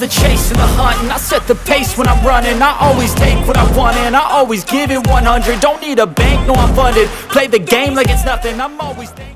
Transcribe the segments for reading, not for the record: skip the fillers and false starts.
the chase and the hunt, and I set the pace when I'm running. I always take what I want and I always give it 100. Don't need a bank, no I'm funded. Play the game like it's nothing, I'm always thankful.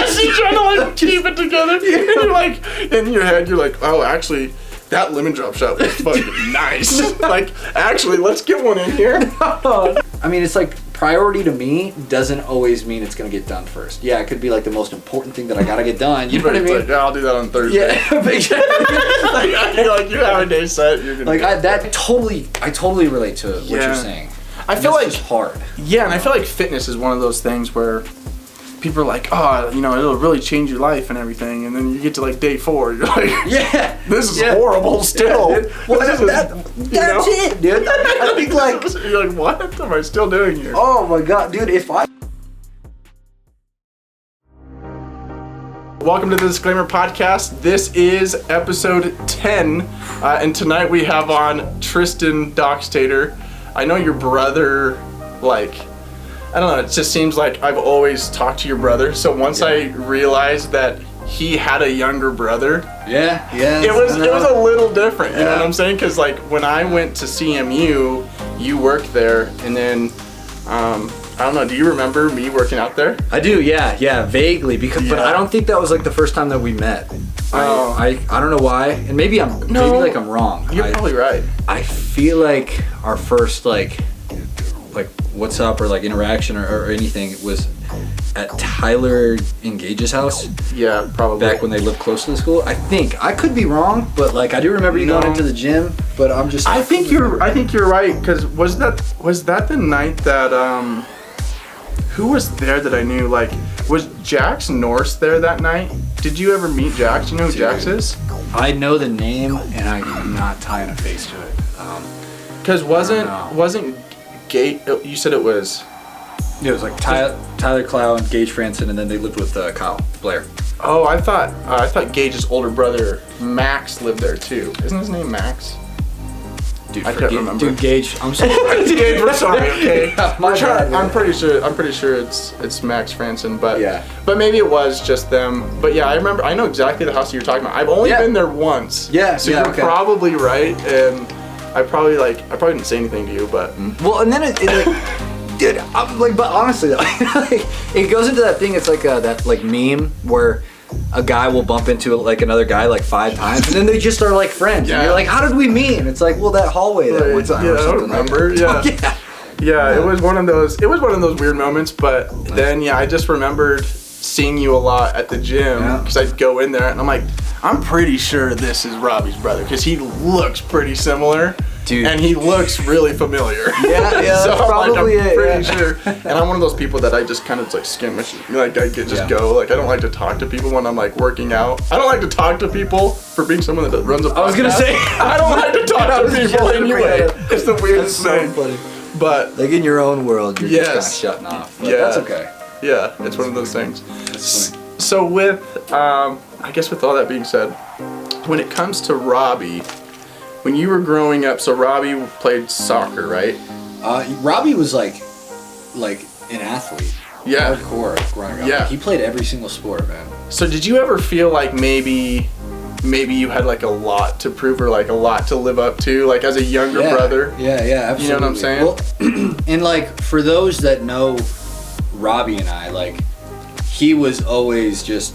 She's trying to like keep it together, and you're like, in your head, you're like, oh, actually, that lemon drop shot was fucking nice. Like, actually, let's get one in here. I mean, it's like priority to me doesn't always mean it's gonna get done first. Yeah, it could be like the most important thing that I gotta get done. You know what I mean? Like, yeah, I'll do that on Thursday. Yeah, exactly. like you have a day set. You're gonna like I totally relate to what you're saying. I feel like it's hard. Yeah, and I feel like fitness is one of those things where people are like, oh, you know, it'll really change your life and everything, and then you get to like day 4, you're like, yeah, this is horrible still. Yeah, well, that's it, dude. I think like you're like, what am I still doing here? Oh my god, dude, if I. Welcome to the Disclaimer Podcast. This is episode 10, and tonight we have on Tristen Doxtader. I know your brother, like, I don't know, it just seems like I've always talked to your brother. So once I realized that he had a younger brother, it was a little different, you know what I'm saying? Because like when I went to CMU, you worked there, and then I don't know, do you remember me working out there? I do, yeah, vaguely, but I don't think that was like the first time that we met. I don't know why, and maybe I'm wrong. You're probably right. I feel like our first like what's up or like interaction or anything was at Tyler and Gage's house. Yeah, probably. Back when they lived close to the school. I think I could be wrong, but like I do remember you going into the gym. But I'm just. I think you're right, because was that the night that who was there that I knew? Like, was Jax Norse there that night? Did you ever meet Jax? You know who Jax is? I know the name, and I'm not tying a face to it. Because wasn't Gage? You said it was. It was like Tyler Clow and Gage Franson, and then they lived with Kyle Blair. Oh, I thought Gage's older brother Max lived there too. Isn't his name Max? Dude, I can't remember. Dude, Gage, I'm sorry. Gage, we're sorry. Okay. Bad, I'm pretty sure it's Max Franson, but yeah. But maybe it was just them. But yeah, I know exactly the house you're talking about. I've only been there once. Yeah. So you're probably right, and I probably didn't say anything to you, but. Well, and then it like, dude, I'm like, but honestly, like, it goes into that thing. It's like that like meme where a guy will bump into like another guy like 5 times, and then they just are like friends. Yeah. And you're like, how did we meet? And it's like, well, that hallway that one time. Yeah, I don't remember. Like yeah. It was one of those weird moments. But then I just remembered seeing you a lot at the gym because I'd go in there and I'm like, I'm pretty sure this is Robbie's brother because he looks pretty similar. Dude. And he looks really familiar. Yeah, so probably I'm pretty sure. And I'm one of those people that I just kind of like skimmish, like I could just go. Like I don't like to talk to people when I'm like working out. I don't like to talk to people for being someone that runs a podcast. I was gonna say I don't like to talk to people anyway. It's the weirdest thing. So funny. But like in your own world, you're just kind of shutting off. But that's okay. Yeah, it's one of those things. So with I guess with all that being said, when it comes to Robbie. When you were growing up, so Robbie played soccer, right? Robbie was like an athlete. Yeah. Hardcore growing up. Yeah. He played every single sport, man. So did you ever feel like maybe you had like a lot to prove or like a lot to live up to, like as a younger brother? Yeah, absolutely. You know what I'm saying? Well, and like for those that know Robbie and I, like he was always just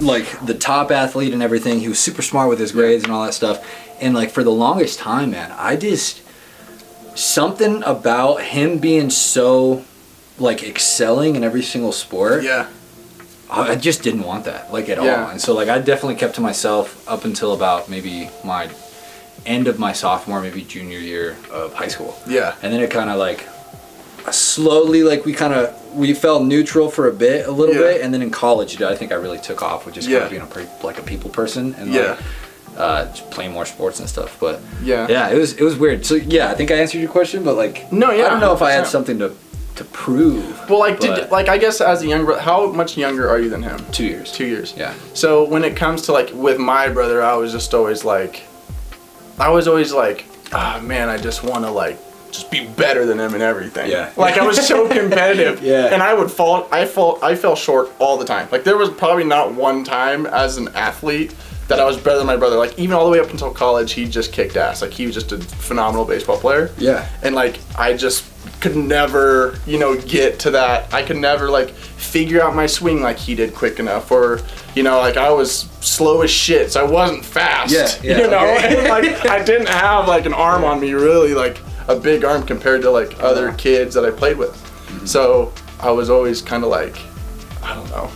like the top athlete and everything. He was super smart with his grades and all that stuff. And like for the longest time, man, something about him being so like excelling in every single sport. Yeah. I just didn't want that like at all. And so like I definitely kept to myself up until about maybe my end of my sophomore, maybe junior year of high school. Yeah. And then it kind of like slowly, like we felt neutral for a little bit, and then in college, I think I really took off with just kind of being a people person and just playing more sports and stuff. But it was weird. So I think I answered your question, but like I don't know if I had something to prove. Well, like I guess as a younger brother, how much younger are you than him? 2 years. 2 years. Yeah. So when it comes to like with my brother, I was always like, ah, man, I just want to like just be better than him and everything. Yeah. Like I was so competitive. Yeah. And I fell short all the time. Like there was probably not one time as an athlete that I was better than my brother. Like even all the way up until college, he just kicked ass. Like he was just a phenomenal baseball player. Yeah. And like I just could never, get to that. I could never like figure out my swing like he did quick enough, or like I was slow as shit, so I wasn't fast. Yeah. And like I didn't have like an arm on me, really, like a big arm compared to like other kids that I played with. Mm-hmm. So I was always kind of like, I don't know.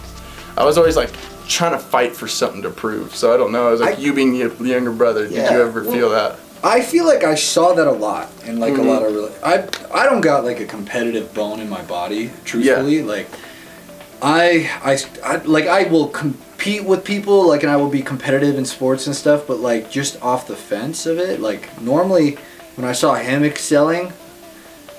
I was always like trying to fight for something to prove. So I don't know. I was like, you being the younger brother, did you ever feel that? I feel like I saw that a lot, and like a lot of really. I don't got like a competitive bone in my body, truthfully. Yeah. Like, I will compete with people, like, and I will be competitive in sports and stuff. But like, just off the fence of it, like normally when I saw him excelling,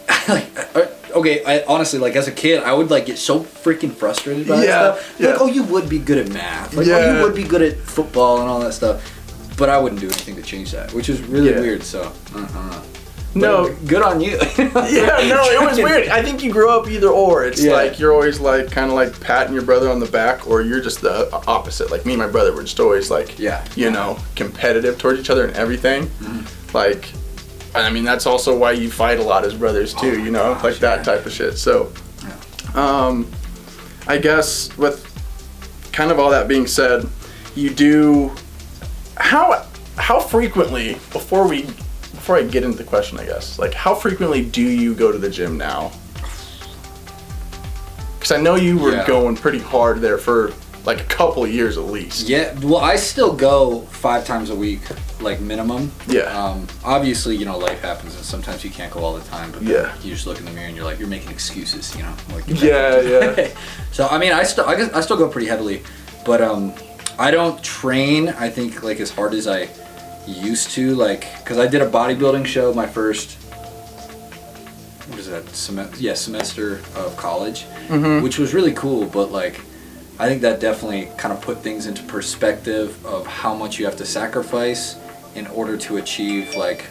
I honestly, like as a kid, I would like get so freaking frustrated by that stuff. Like, oh, you would be good at math. Like, oh, you would be good at football and all that stuff. But I wouldn't do anything to change that, which is really weird. So, no, good on you. It was weird. I think you grow up either or. It's like you're always like kind of like patting your brother on the back, or you're just the opposite. Like me and my brother were just always like, competitive towards each other and everything. Mm-hmm. Like, I mean, that's also why you fight a lot as brothers too. Like that type of shit. So, I guess with kind of all that being said, you do. How frequently, before I get into the question, I guess, like how frequently do you go to the gym now? Because I know you were going pretty hard there for like a couple of years at least. Yeah, well, I still go 5 times a week, like minimum. Yeah. Obviously, life happens and sometimes you can't go all the time, but then you just look in the mirror and you're like, you're making excuses, like. So I mean, I still go pretty heavily, but I don't train, I think, like as hard as I used to, like, because I did a bodybuilding show my first, semester of college, which was really cool, but like, I think that definitely kind of put things into perspective of how much you have to sacrifice in order to achieve like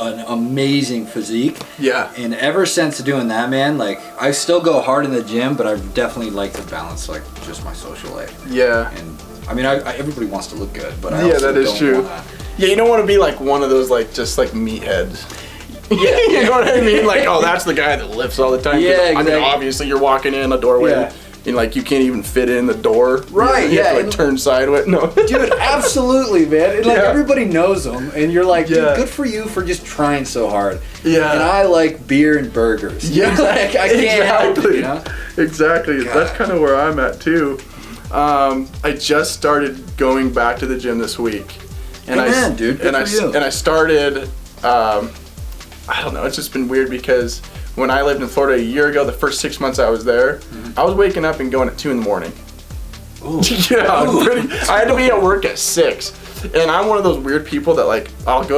an amazing physique. Yeah. And ever since doing that, man, like I still go hard in the gym, but I definitely like to balance like just my social life. Yeah. And I mean, everybody wants to look good, but I also that is don't true. wanna... Yeah, you don't want to be like one of those like just like meatheads. Yeah, you know what I mean? Like, oh, that's the guy that lifts all the time. Yeah, exactly. I mean, obviously you're walking in a doorway. And like you can't even fit in the door. Right, you have to, like turn sideways. No. Dude, absolutely, man. And like everybody knows them and you're like, dude, good for you for just trying so hard. Yeah. And I like beer and burgers. Yeah. Like I can't help it, Exactly. God. That's kind of where I'm at too. I just started going back to the gym this week. And I started I don't know, it's just been weird because when I lived in Florida a year ago, the first 6 months I was there, I was waking up and going at 2 a.m. Ooh. I had to be at work at 6. And I'm one of those weird people that like, I wanted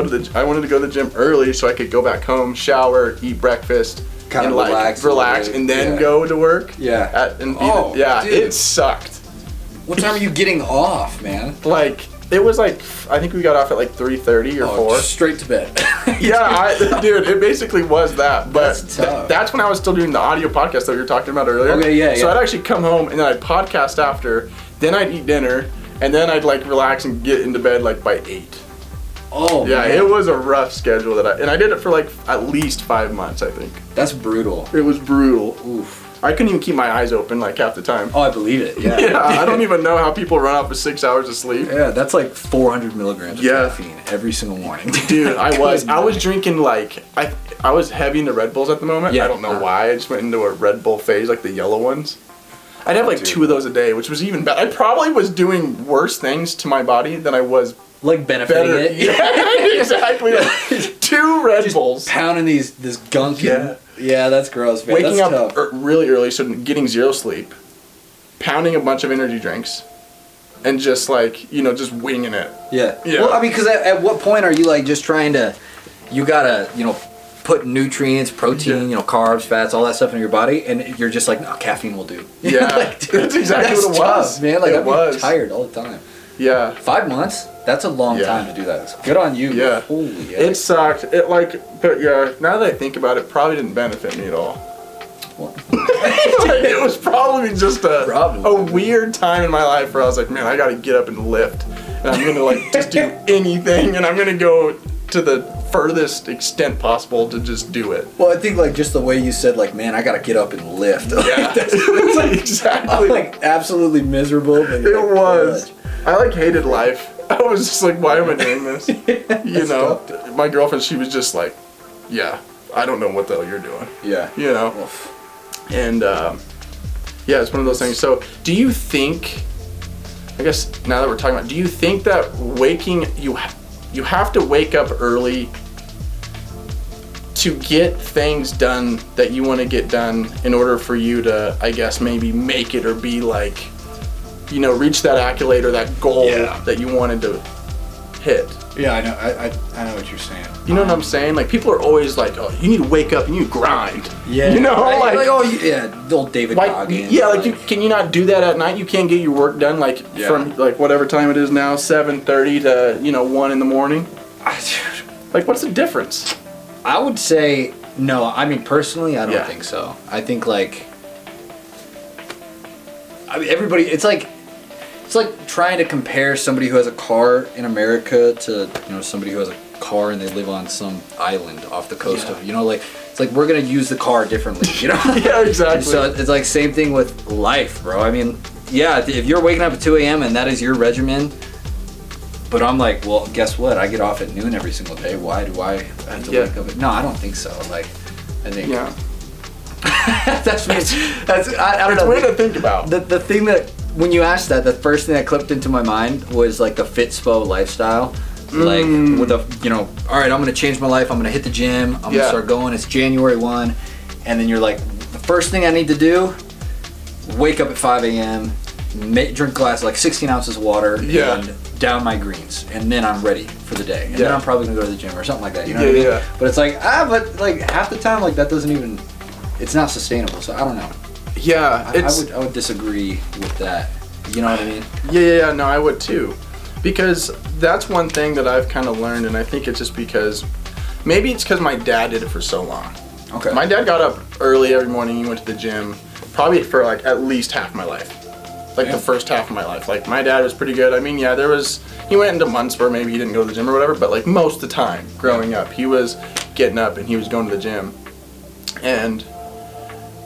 to go to the gym early so I could go back home, shower, eat breakfast, kind of like relax and then go to work. Yeah. It sucked. What time are you getting off, man? Like, it was like, I think we got off at like 3:30 or 4. Straight to bed. Dude, it basically was that. But that's tough. That's when I was still doing the audio podcast that we were talking about earlier. Okay, So I'd actually come home and then I'd podcast after, then I'd eat dinner, and then I'd like relax and get into bed like by 8. Oh, yeah, man. It was a rough schedule and I did it for like at least 5 months, I think. That's brutal. It was brutal. Oof. I couldn't even keep my eyes open like half the time. Oh, I believe it. Yeah. Yeah, I don't even know how people run off with 6 hours of sleep. Yeah, that's like 400 milligrams of caffeine every single morning. Dude, I was drinking like, I was heavy into Red Bulls at the moment. Yeah. I don't know why. I just went into a Red Bull phase, like the yellow ones. I'd have like 2 of those a day, which was even better. I probably was doing worse things to my body than I was. Like benefiting it? Yeah, exactly. Like 2 Red Bulls. Pounding this gunk in. Yeah, that's gross, man. Waking that's up tough. really early, so getting zero sleep, pounding a bunch of energy drinks, and just like, you know, just winging it. Yeah. Yeah. Well, I mean, because at what point are you like just trying to, you gotta, you know, put nutrients, protein, you know, carbs, fats, all that stuff in your body, and you're just like, no, caffeine will do. Yeah, like, dude, that's exactly what it was, tough, man. Like, it was. I'm tired all the time. Yeah. 5 months? That's a long time to do that. Good on you. Yeah. Holy It sucked. It but yeah, now that I think about it, probably didn't benefit me at all. What? Like, it was probably just a weird time in my life where I was like, man, I gotta get up and lift. And I'm gonna like just do anything, and I'm gonna go to the furthest extent possible to just do it. Well, I think like just the way you said, like, man, I gotta get up and lift. Yeah, that's exactly. I'm like absolutely miserable. But It was. I like hated life. I was just like, why am I doing this? You know, my girlfriend, she was just like, yeah, I don't know what the hell you're doing. Yeah. You know. Oof. And yeah, it's one of those things. So, do you think? I guess now that we're talking about, do you think that you have to wake up early to get things done that you want to get done in order for you to, I guess, maybe make it or be like, you know, reach that accolade or that goal that you wanted to hit? Yeah, I know. I know what you're saying. You know what I'm saying? Like, people are always like, oh, you need to wake up and you grind. Yeah. You know, like oh yeah, the old David Goggins. Yeah, like, can you not do that at night? You can't get your work done like from like whatever time it is now, 7:30 to, you know, 1 in the morning. Like, what's the difference? I would say no. I mean, personally, I don't Yeah. think so. I think like, I mean, everybody. It's like trying to compare somebody who has a car in America to, you know, somebody who has a car and they live on some island off the coast of, you know, like, it's like we're gonna use the car differently, you know? Yeah, exactly. So it's like same thing with life, bro. I mean, yeah, if you're waking up at 2 a.m. and that is your regimen, but I'm like, well, guess what? I get off at noon every single day. Why do I have to wake up? No, I don't think so. Like, I think that's I don't know. It's weird to think about. The thing that, when you asked that, the first thing that clipped into my mind was like the Fitspo lifestyle. Like with a, you know, all right, I'm gonna change my life. I'm gonna hit the gym. I'm gonna start going. It's January 1, and then you're like, the first thing I need to do, wake up at 5 a.m., drink a glass like 16 ounces of water, and down my greens, and then I'm ready for the day. And then I'm probably gonna go to the gym or something like that. You know what I mean? Yeah. But it's like but like half the time, like that doesn't even, it's not sustainable. So I don't know. Yeah, I would disagree with that. You know what I mean? Yeah, no, I would too. Because that's one thing that I've kind of learned, and I think it's just because, maybe it's because my dad did it for so long. Okay. My dad got up early every morning, he went to the gym, probably for like at least half my life. Like the first half of my life. Like, my dad was pretty good. I mean, yeah, he went into months where maybe he didn't go to the gym or whatever, but like most of the time growing up, he was getting up and he was going to the gym. And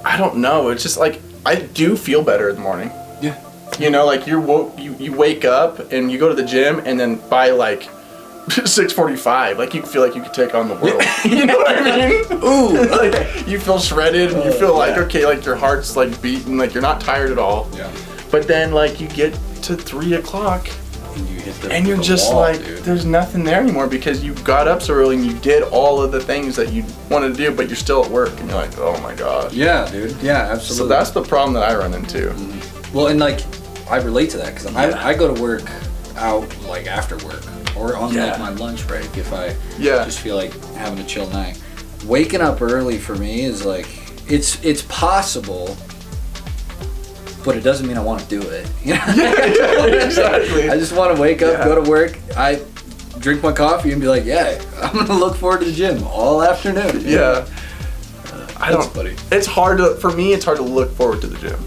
I don't know, it's just like, I do feel better in the morning. Yeah. You know, like you wake up and you go to the gym, and then by like 6:45, like you feel like you could take on the world. You know what I mean? Ooh, like you feel shredded and you feel like okay, like your heart's like beating, like you're not tired at all. Yeah. But then like you get to 3 o'clock and you hit and you're just wall, like, dude. There's nothing there anymore because you got up so early and you did all of the things that you wanted to do, but you're still at work and you're like, oh my gosh. Yeah, dude. Yeah, absolutely. So that's the problem that I run into. Mm-hmm. Well, and like, I relate to that because I go to work out like after work or on like my lunch break if I just feel like having a chill night. Waking up early for me is like, it's possible, but it doesn't mean I want to do it. You know? Exactly. I just want to wake up, go to work, I drink my coffee and be like, I'm gonna look forward to the gym all afternoon. Yeah. It's hard to, for me, it's hard to look forward to the gym.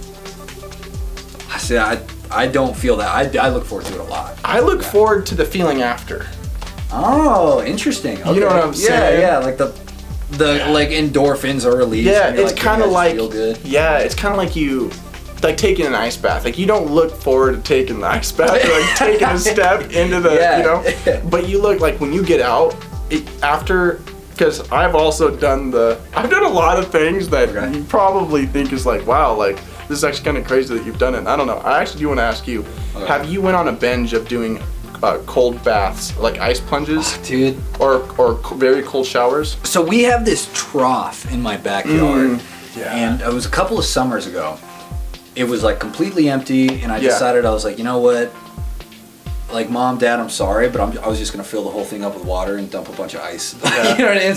See, I don't feel that. I look forward to it a lot. I look forward to the feeling after. Oh, interesting. Okay. You know what I'm saying? Yeah, like the like endorphins are released. Yeah, and it's like, kind of like feel good. Yeah, it's kind of like you like taking an ice bath. Like you don't look forward to taking the ice bath or like taking a step into the you know. But you look like when you get out after. Because I've done a lot of things that you probably think is like, wow, like this is actually kind of crazy that you've done it. I don't know. I actually do want to ask you, have you went on a binge of doing cold baths, like ice plunges, Dude. or very cold showers? So we have this trough in my backyard, Yeah. and it was a couple of summers ago. It was like completely empty, and I Yeah. decided, I was like, you know what? Like, Mom, Dad, I'm sorry, but I was just gonna fill the whole thing up with water and dump a bunch of ice. Yeah. You know what I mean?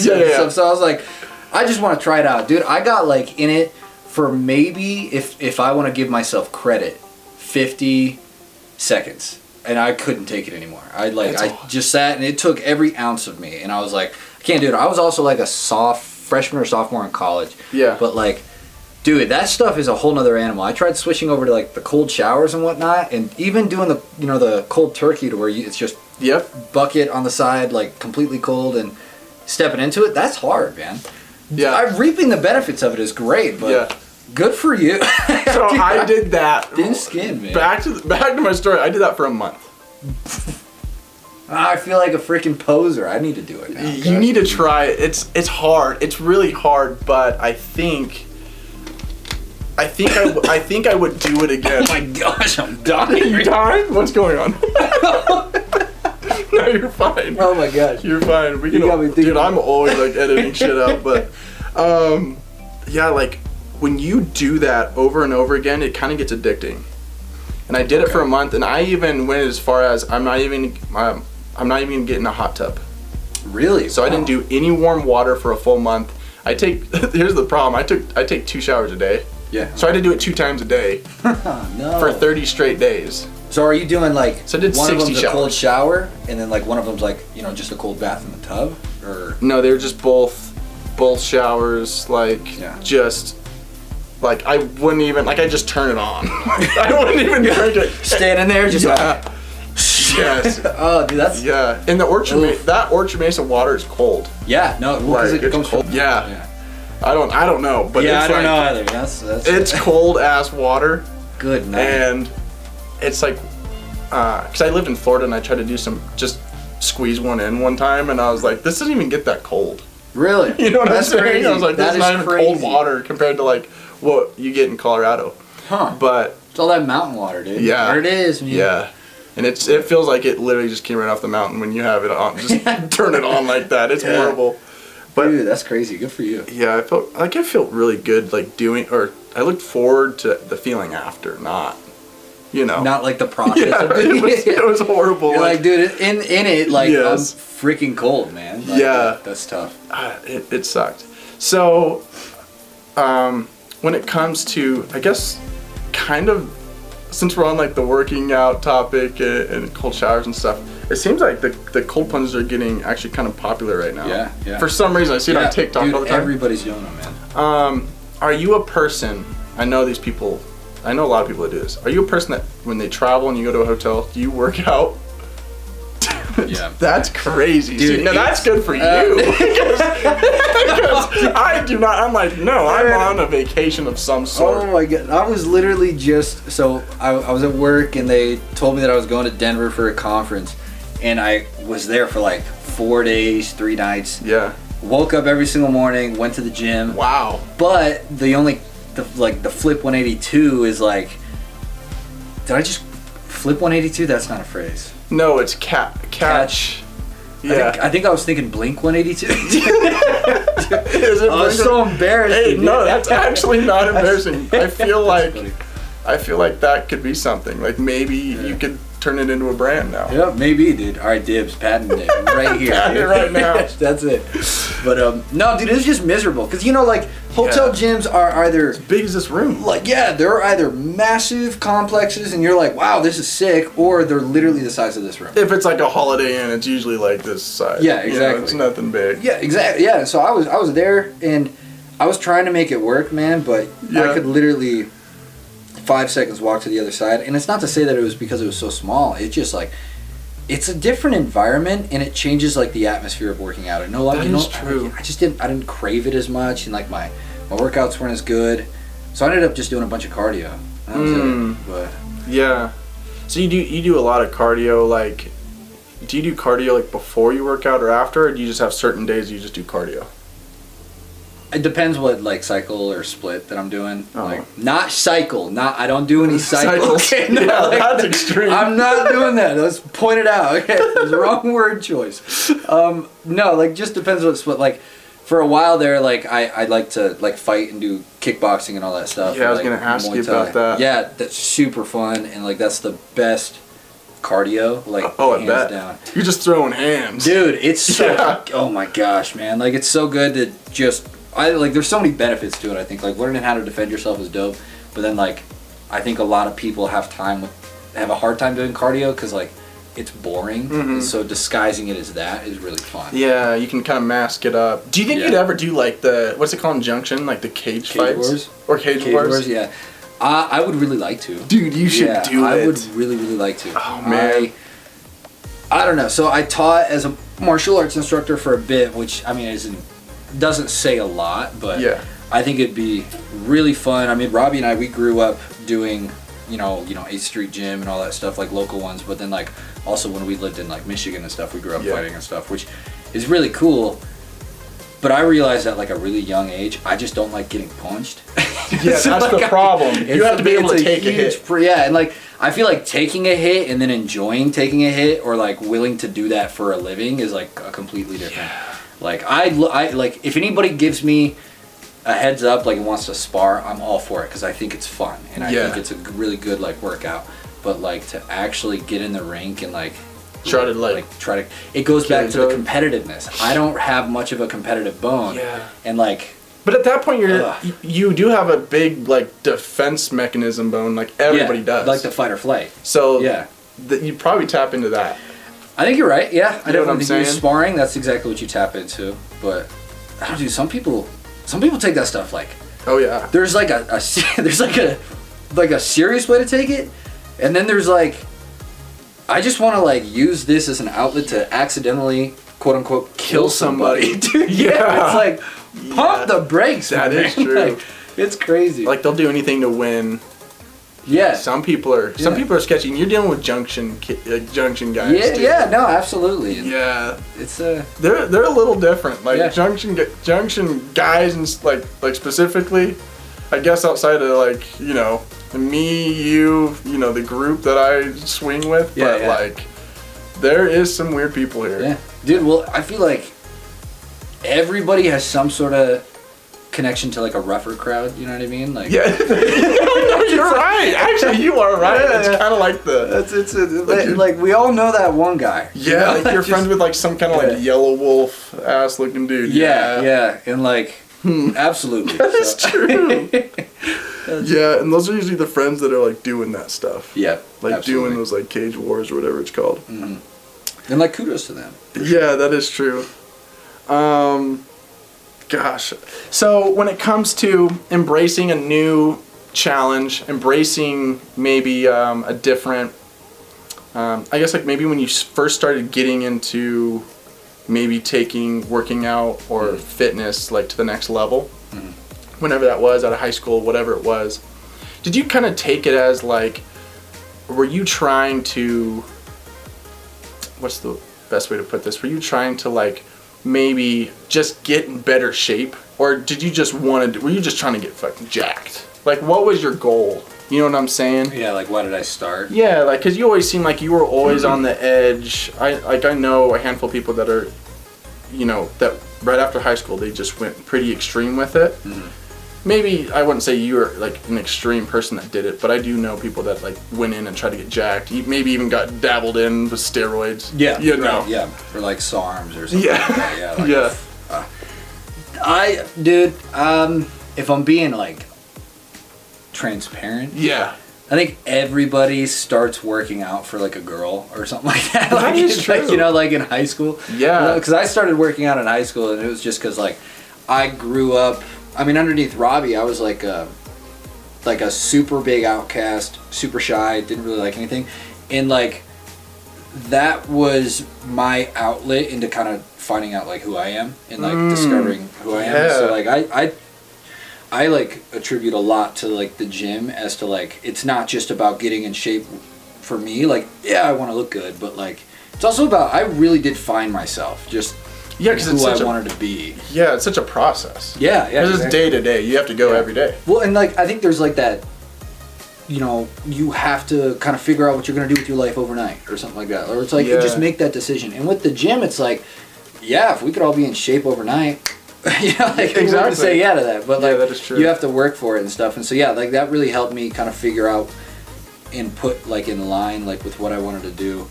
So I was like, I just want to try it out, dude. I got like in it for maybe, if I want to give myself credit, 50 seconds, and I couldn't take it anymore. I just sat, and it took every ounce of me, and I was like, I can't do it. I was also like a freshman or sophomore in college. Yeah. But like, dude, that stuff is a whole nother animal. I tried switching over to like the cold showers and whatnot, and even doing the cold turkey to where it's just bucket on the side, like completely cold, and stepping into it. That's hard, man. Yeah. Reaping the benefits of it is great, but good for you. So I did that. Thin skin, man. Back to my story. I did that for a month. I feel like a freaking poser. I need to do it now. You need to try it. It's hard. It's really hard, but I think I would do it again. Oh my gosh, I'm dying. You dying? What's going on? No, you're fine. Oh my gosh. You're fine. We can. got me thinking. Dude, I'm always like editing shit out, but yeah, like when you do that over and over again, it kind of gets addicting. And I did it for a month, and I even went as far as I'm not even getting a hot tub. Really? So I didn't do any warm water for a full month. Here's the problem. I take 2 showers a day. Yeah. So I had to do it 2 times a day No. for 30 straight days. So are you doing like So I did one of 60 them's a cold showers. shower, and then like one of them's like, just a cold bath in the tub, or? No, they were just both showers, like just like I wouldn't even I just turn it on. I wouldn't even drink it. Standing there just Yes. Oh, dude, that's And the Orchard Mesa water is cold. yeah. No, because Like, it it's comes cold. from Yeah. I don't know, but Yeah, it's I don't like, know either. That's It's cold ass water, good night. and it's like, cause I lived in Florida and I tried to do just squeeze one in one time, and I was like, this doesn't even get that cold. Really? You know what That's I'm saying? crazy. I was like, That this is not is even crazy. cold water compared to like what you get in Colorado. Huh? But It's all that mountain water, dude. Yeah. There it is. Man. yeah, and it feels like it literally just came right off the mountain when you have it on. Just turn it on like that. It's horrible. But Dude, that's crazy. Good for you. yeah, I felt really good like doing, or I looked forward to the feeling after, not. Not like the process. Yeah, of doing it was horrible. You're like, dude, in it, like, Yes. I'm freaking cold, man. Like, Yeah. That's tough. It sucked. So, when it comes to, I guess, kind of, since we're on like the working out topic and cold showers and stuff, it seems like the cold plunges are getting actually kind of popular right now. Yeah. For some reason, I see it on TikTok dude, all the time. everybody's doing them, man. Are you a person? I know these people. I know a lot of people that do this. Are you a person that when they travel and you go to a hotel, do you work out? Yeah. That's crazy. Dude, See, now that's good for you. Because I do not. I'm like, no, I'm on a vacation of some sort. Oh my god. I was literally I was at work and they told me that I was going to Denver for a conference, and I was there for like 4 days, 3 nights. Yeah. Woke up every single morning, went to the gym. Wow. But the flip 182 is like, did I just flip 182? That's not a phrase. No, it's catch. Yeah. I think I was thinking Blink 182. Is it I was so embarrassed. Hey, dude. no, that's actually not embarrassing. I feel That's like that could be something. Like maybe you could turn it into a brand now. Yeah, maybe, dude. All right, dibs, patent it right here. Patent it right now. That's it. But no, dude, it's just miserable because like hotel gyms are either Big as this room. like they're either massive complexes and you're like, wow, this is sick, or they're literally the size of this room. If it's like a Holiday Inn, it's usually like this size. Yeah, exactly. It's nothing big. Yeah, exactly. Yeah, so I was there and I was trying to make it work, man, but I could literally 5 seconds walk to the other side, and it's not to say that it was because it was so small. It's just like it's a different environment, and it changes like the atmosphere of working out. I know, That is true. I didn't crave it as much, and like my workouts weren't as good, so I ended up just doing a bunch of cardio. That was it. But Yeah. So you do a lot of cardio. Like, do you do cardio like before you work out or after, or do you just have certain days you just do cardio? It depends what like cycle or split that I'm doing. Like not cycle, I don't do any cycle. Okay, no, yeah, like, that's extreme. I'm not doing that. Let's point it out. Okay, it's the wrong word choice. No, like just depends what split. Like for a while there, like I like to like fight and do kickboxing and all that stuff. Yeah, I was like, gonna ask Muay you about Thai. that. Yeah, that's super fun and like that's the best cardio. Like I hands bet. down. You're just throwing hands. Dude, it's so Yeah. oh my gosh, man. Like it's so good to just there's so many benefits to it. I think like learning how to defend yourself is dope, but then like I think a lot of people have a hard time doing cardio cuz like it's boring. And so disguising it as that is really fun. Yeah, you can kind of mask it up. Do you think you'd ever do like the what's it called in Junction, like the cage fights Wars? or cage wars? Yeah. I would really like to. Dude, you should do it. I would really like to. Oh man. I don't know. So I taught as a martial arts instructor for a bit, which I mean doesn't say a lot, but Yeah. I think it'd be really fun. I mean, Robbie and I, we grew up doing, you know, 8th Street Gym and all that stuff, like local ones. But then like also when we lived in like Michigan and stuff, we grew up fighting and stuff, which is really cool. But I realized at like a really young age, I just don't like getting punched. Yeah, So, that's like, the problem. You have to be able to it's take a hit. Yeah, and like I feel like taking a hit and then enjoying taking a hit or like willing to do that for a living is like a completely different. Like I like if anybody gives me a heads up like and wants to spar, I'm all for it because I think it's fun and I think it's a really good like workout. But like to actually get in the rink and like try to it goes back to the competitiveness. I don't have much of a competitive bone. Yeah. And like but at that point you do have a big like defense mechanism bone like everybody does. Like the fight or flight. So you'd probably tap into that. I think you're right. Yeah, I You know what definitely I'm think saying? you're sparring. That's exactly what you tap into. But I don't know. Some people take that stuff like. Oh yeah. There's like there's like a serious way to take it, and then there's like, I just want to like use this as an outlet to accidentally quote unquote kill somebody. Dude, yeah. It's like pump the brakes. That man. is true. Like, it's crazy. Like they'll do anything to win. Yeah. Some people are sketchy. And you're dealing with junction guys. Yeah, too. yeah, no, absolutely. And yeah. it's they're a little different. Like junction guys and like specifically, I guess outside of like me, you, the group that I swing with. But like there is some weird people here. Yeah, dude. Well, I feel like everybody has some sort of connection to like a rougher crowd, you know what I mean? Like no, you're right. Actually, you are right. It's kind of like like we all know that one guy. Yeah, like you're friends with like some kind of like yellow wolf ass looking dude. Yeah, and like absolutely. That's true. Yeah, and those are usually the friends that are like doing that stuff. Yeah, like absolutely. doing those like cage wars or whatever it's called. And like kudos to them. Yeah, that is true. Gosh. So when it comes to embracing a new challenge, embracing maybe a different, I guess like maybe when you first started getting into maybe taking working out or fitness like to the next level, whenever that was, out of high school, whatever it was, did you kind of take it as like, were you trying to, what's the best way to put this? Were you trying to like maybe just get in better shape, or did you just were you just trying to get fucking jacked? Like, what was your goal? You know what I'm saying? Yeah, like why did I start? Yeah, like, cause you always seem like you were always on the edge. I know a handful of people that are, that right after high school they just went pretty extreme with it. Maybe I wouldn't say you were like an extreme person that did it, but I do know people that like went in and tried to get jacked. Maybe even got dabbled in with steroids. Yeah, right, yeah, for like SARMs or something. Yeah, like that. Yeah, like, Dude, if I'm being like transparent, yeah, I think everybody starts working out for like a girl or something like that. That is true. Like, like in high school. Yeah, because I started working out in high school, and it was just because like I grew up. I mean, underneath Robbie, I was like a super big outcast, super shy, didn't really like anything. And like, that was my outlet into kind of finding out like who I am and like discovering who I am. Yeah. So like, I like attribute a lot to like the gym as to like, it's not just about getting in shape for me. Like, yeah, I want to look good, but like, it's also about, I really did find myself just Yeah, because it's who such I wanted to be. Yeah, it's such a process. Yeah, Because it's day to day. You have to go every day. Well, and like I think there's like that, you know, you have to kind of figure out what you're gonna do with your life overnight or something like that, or it's like you just make that decision. And with the gym, it's like, yeah, if we could all be in shape overnight, you know, like we wouldn't say yeah to that. But like, that is true. You have to work for it and stuff. And so yeah, like that really helped me kind of figure out and put like in line like with what I wanted to do,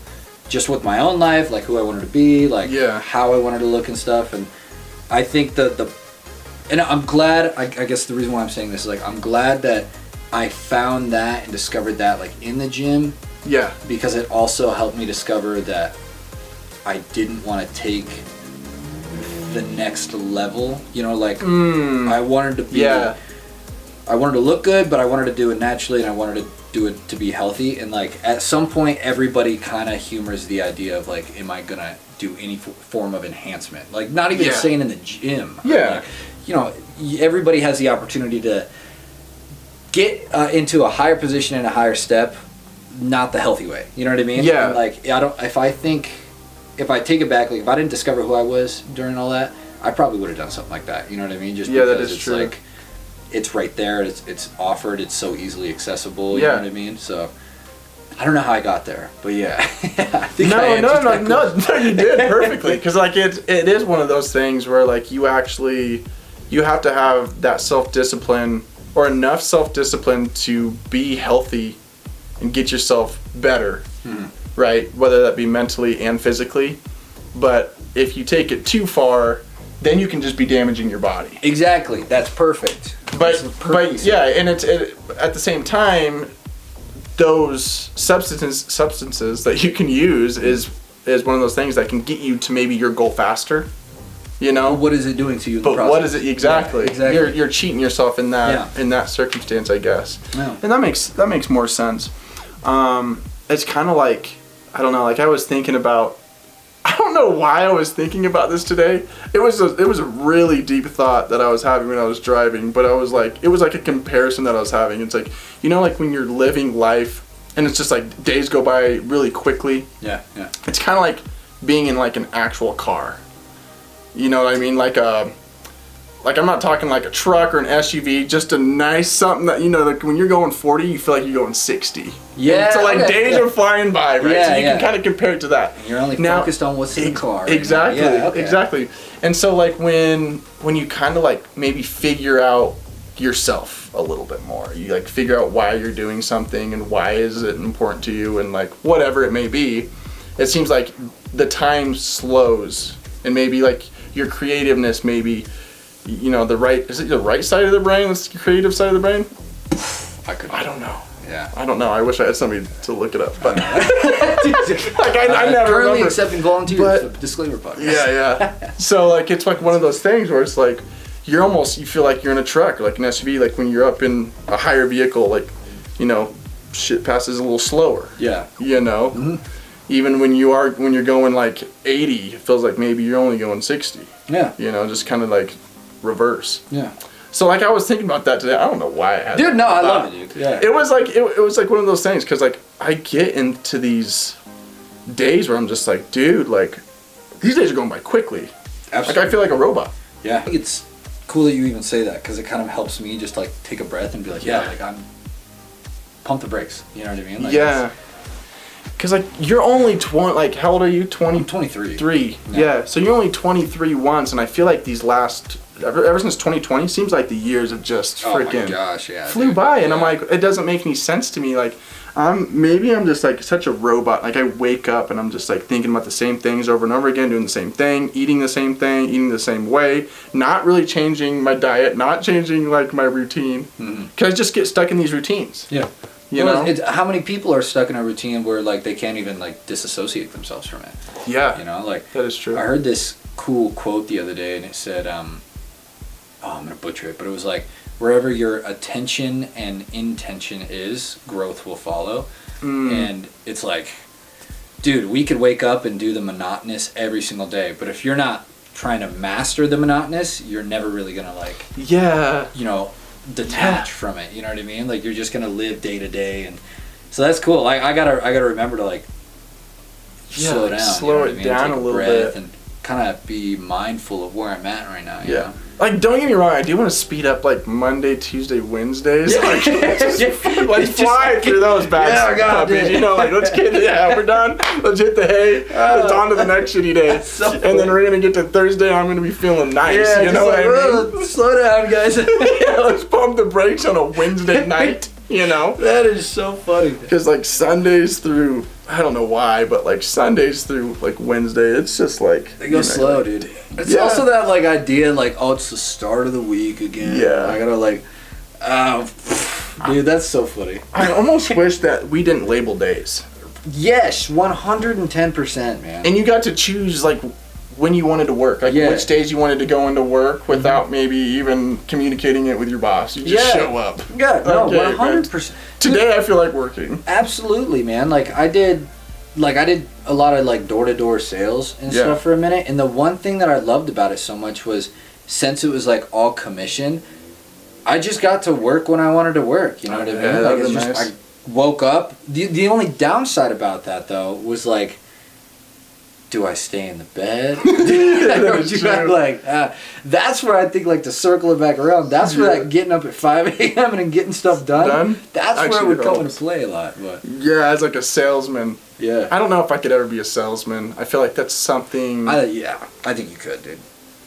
just with my own life, like who I wanted to be, like how I wanted to look and stuff. And I think and I'm glad, I guess the reason why I'm saying this is like, I'm glad that I found that and discovered that like in the gym. Yeah. Because it also helped me discover that I didn't want to take the next level, you know, like I wanted to be, I wanted to look good, but I wanted to do it naturally and I wanted to do it to be healthy. And like at some point everybody kind of humors the idea of like, am I gonna do any form of enhancement, like not even saying in the gym, like, you know, everybody has the opportunity to get into a higher position and a higher step, not the healthy way, you know what I mean? And like if I take it back, like if I didn't discover who I was during all that, I probably would have done something like that, you know what I mean? Just because that is it's true. like it's right there, it's offered, it's so easily accessible, you know what I mean? So I don't know how I got there, but yeah. I think no, you did perfectly. Because like it is one of those things where like you have to have that self-discipline or enough self-discipline to be healthy and get yourself better, right? Whether that be mentally and physically. But if you take it too far, then you can just be damaging your body. Exactly, that's perfect. But yeah, and at the same time, those substances that you can use is one of those things that can get you to maybe your goal faster. You know, what is it doing to you in the process? What is it exactly? Yeah, exactly. You're cheating yourself in that circumstance, I guess. Yeah. And that makes more sense. It's kind of like, I don't know, like I was thinking about, I don't know why I was thinking about this today. It was a really deep thought that I was having when I was driving, but it was like a comparison that I was having. It's like, you know, like when you're living life and it's just like days go by really quickly. Yeah. It's kind of like being in like an actual car. You know what I mean? Like I'm not talking like a truck or an SUV, just a nice something that, you know, like when you're going 40, you feel like you're going 60. Yeah. So like days are flying by, right? Yeah, so you can kind of compare it to that. And you're only focused on what's in the car. Exactly. Exactly. And so like when you kind of like maybe figure out yourself a little bit more, you like figure out why you're doing something and why is it important to you and like whatever it may be, it seems like the time slows and maybe like your creativeness maybe, you know, is it the right side of the brain? That's the creative side of the brain? I don't know. Yeah. I don't know. I wish I had somebody to look it up. But like I never currently remember. Accepting volunteers. Disclaimer podcast. Yeah. So like it's like one of those things where it's like you feel like you're in a truck, like an SUV, like when you're up in a higher vehicle, like, you know, shit passes a little slower. Yeah. You know? Mm-hmm. Even when you're going like 80, it feels like maybe you're only going 60. Yeah. You know, just kind of like reverse. Yeah. So like I was thinking about that today. I don't know why I had. Dude, no, I love it, dude. Yeah. It was like one of those things because like I get into these days where I'm just like, dude, like these days are going by quickly. Absolutely. Like I feel like a robot. Yeah. I think it's cool that you even say that because it kind of helps me just like take a breath and be like, like I'm pump the brakes. You know what I mean? Like, yeah. Because, like, you're only 20, like, how old are you? 20? I'm 23. 3. Yeah. So you're only 23 once, and I feel like these last, ever since 2020, seems like the years have just freaking flew by. And I'm like, it doesn't make any sense to me. Like, maybe I'm just, like, such a robot. Like, I wake up, and I'm just, like, thinking about the same things over and over again, doing the same thing, eating the same thing, eating the same way, not really changing my diet, not changing, like, my routine. Because I just get stuck in these routines. Yeah. You know? How many people are stuck in a routine where like they can't even like disassociate themselves from it? Yeah. You know, like that is true. I heard this cool quote the other day and it said, I'm gonna butcher it, but it was like, wherever your attention and intention is, growth will follow. And it's like, dude, we could wake up and do the monotonous every single day, but if you're not trying to master the monotonous, you're never really gonna like, you know, detach from it, you know what I mean? Like you're just gonna live day to day, and so that's cool. Like I gotta remember to like slow down, slow it down a little bit, and kind of be mindful of where I'm at right now. You know? Like, don't get me wrong, I do want to speed up, like, Monday, Tuesday, Wednesdays. Like, let's fly through those bad puppies. You know, like, let's get, we're done. Let's hit the hay. It's on to the next shitty day. So and then we're going to get to Thursday, I'm going to be feeling nice. Yeah, you know what I mean? Slow down, guys. Let's pump the brakes on a Wednesday night, you know? That is so funny. Because, like, Sundays through, I don't know why, but, like, Sundays through, like, Wednesday, it's just, like... They go slow, dude. It's also that, like, idea, like, oh, it's the start of the week again. Yeah. I gotta, like... dude, that's so funny. I almost wish that we didn't label days. Yes, 110%, man. And you got to choose, like, when you wanted to work. Like, which days you wanted to go into work without maybe even communicating it with your boss. You just show up. Yeah, no, 100%. Today I feel like working. Absolutely, man. Like, I did a lot of, like, door-to-door sales and stuff for a minute. And the one thing that I loved about it so much was, since it was, like, all commission, I just got to work when I wanted to work. You know what I mean? Yeah, like, it's just, nice. I woke up. The only downside about that, though, was, like, do I stay in the bed? That's where I think, like, to circle it back around, that's where that getting up at 5 a.m. and getting stuff done? That's where it would come into play a lot. But. Yeah, as, like, a salesman. Yeah. I don't know if I could ever be a salesman. I feel like that's something... I think you could, dude.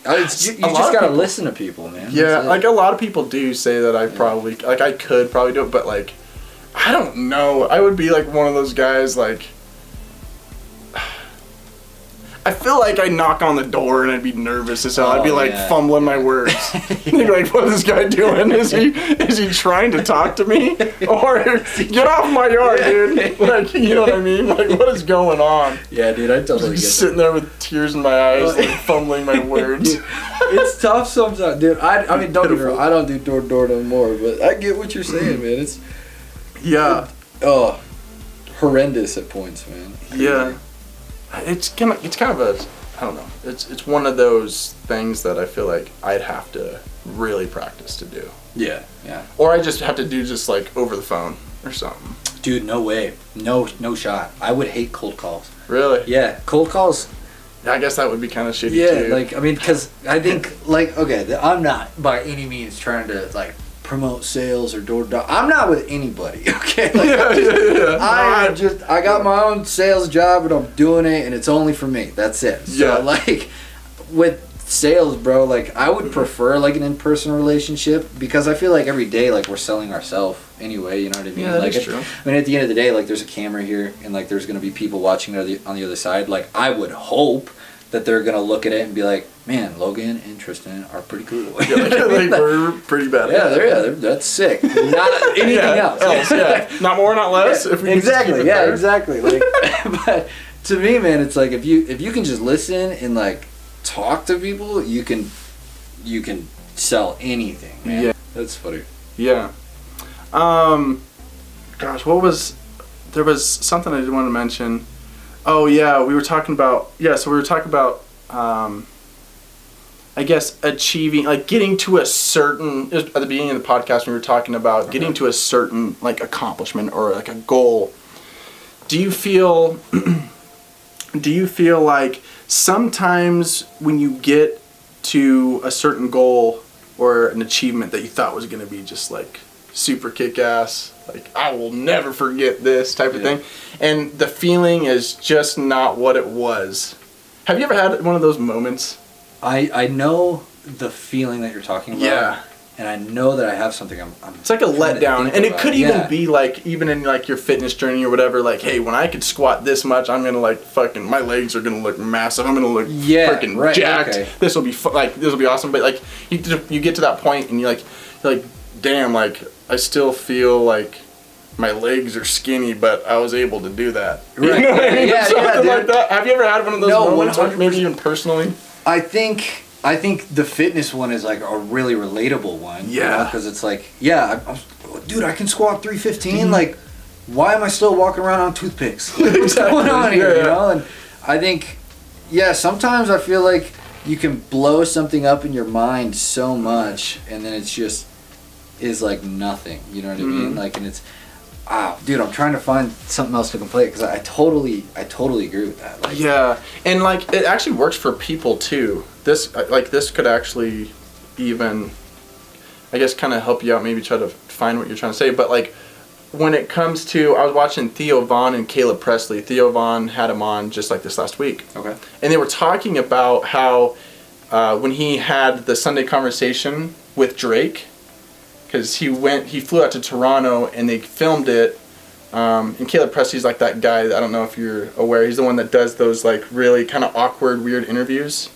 You just gotta listen to people, man. Yeah, like, a lot of people do say that I probably... Like, I could probably do it, but, like, I don't know. I would be, like, one of those guys, like... I feel like I'd knock on the door and I'd be nervous as hell. I'd be like fumbling my words. You'd be like, what is this guy doing? Is he trying to talk to me? Or get off my yard, dude. Like, you know what I mean? Like, what is going on? Yeah, dude, I totally get Just sitting there with tears in my eyes, like fumbling my words. Dude, it's tough sometimes, dude. I mean, don't get me wrong, I don't do door to door no more, but I get what you're saying, man. It's horrendous at points, man. Crazy. Yeah. It's kind of a, I don't know. It's one of those things that I feel like I'd have to really practice to do. Yeah. Or I just have to do just like over the phone or something. Dude, no way. No shot. I would hate cold calls. Really? Yeah, cold calls. I guess that would be kind of shitty too. Yeah, like, I mean, because I think, like, okay, I'm not by any means trying to, like, promote sales or door-to-door. I'm not with anybody, okay? Like, I got my own sales job and I'm doing it and it's only for me. That's it. So, like, with sales, bro, like, I would prefer, like, an in-person relationship because I feel like every day, like, we're selling ourselves anyway, you know what I mean? Yeah, like, that's true. I mean, at the end of the day, like, there's a camera here and, like, there's going to be people watching on the other side. Like, I would hope that they're going to look at it and be like, man, Logan and Tristan are pretty cool. Like we're pretty bad. Yeah, that's sick. Not anything else. Not more, not less. Yeah, if we exactly. Yeah, exactly. Like, but to me, man, it's like if you can just listen and like talk to people, you can sell anything, man. Yeah, that's funny. Yeah. Gosh, there was something I did want to mention. Oh yeah, we were talking about I guess achieving, like getting to a certain, at the beginning of the podcast we were talking about getting to a certain like accomplishment or like a goal. Do you feel like sometimes when you get to a certain goal or an achievement that you thought was going to be just like super kick-ass, like I will never forget this type of thing, and the feeling is just not what it was? Have you ever had one of those moments? I know the feeling that you're talking about. Yeah. And I know that I have something I'm it's like a letdown, and it could even be like, even in like your fitness journey or whatever, like, hey, when I could squat this much, I'm gonna like fucking, my legs are gonna look massive, I'm gonna look freaking jacked. Okay. This will be this will be awesome. But like you get to that point and you're like, damn, like I still feel like my legs are skinny, but I was able to do that. Right. You know what I mean? Something like that. Have you ever had one of those moments, or maybe even personally? I think the fitness one is like a really relatable one. Yeah. Because it's like, dude, I can squat 315. Like, why am I still walking around on toothpicks? Like, what's going on here? You know? And I think, sometimes I feel like you can blow something up in your mind so much, and then it's just is like nothing. You know what I mean? Like, and Wow, dude, I'm trying to find something else to complain because I totally agree with that. Like, yeah, and like it actually works for people too. This could actually even, I guess, kind of help you out. Maybe try to find what you're trying to say. But like when it comes to, I was watching Theo Von and Caleb Presley. Theo Von had him on just like this last week. Okay. And they were talking about how when he had the Sunday conversation with Drake. Because he flew out to Toronto and they filmed it. And Caleb Presley's like that guy, I don't know if you're aware, he's the one that does those like really kind of awkward, weird interviews.